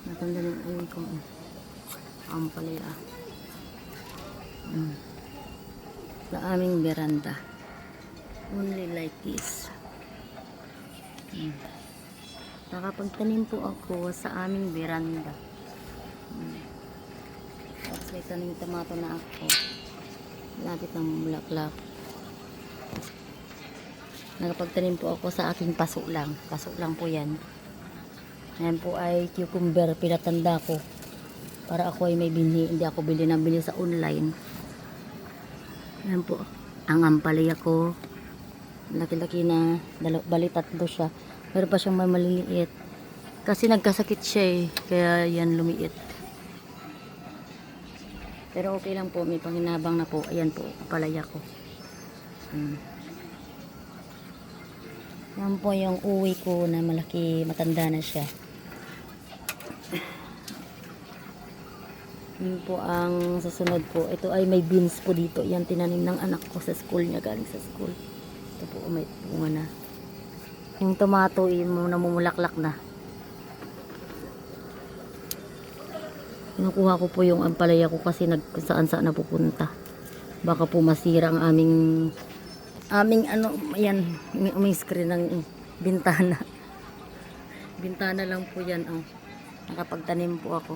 Matanda na ayun ko. Ampalaya. Sa aming veranda. Only like this. Nakapagtanim po ako sa aming veranda. Tapos may tanim tomato na ako. Lapit ng bulaklak. Nakapagtanim po ako sa aking paso lang. Paso lang po yan. Yan po ay cucumber. Pinatanda ko. Para ako ay may binhi. Hindi ako bili sa online. Yan po. Ang ampalaya ko. Laki-laki na. Bali tatlo siya. Pero pa siyang maliliit. Kasi nagkasakit siya eh. Kaya yan lumiit. Pero okay lang po. May panginabang na po. Ayan po. Ampalaya ko. Yan po yung uwi ko na malaki. Matanda na siya. Yun po ang susunod po. Ito ay may beans po dito. Yan tinanim ng anak ko sa school niya. Galing sa school. Ito po may bunga na. Yung tomato yung namumulaklak na. Kinukuha ko po yung ampalaya ko kasi saan napupunta. Baka po masira ang aming ano, ayan, may screen ng bintana. Bintana lang po yan. Nakapagtanim po ako.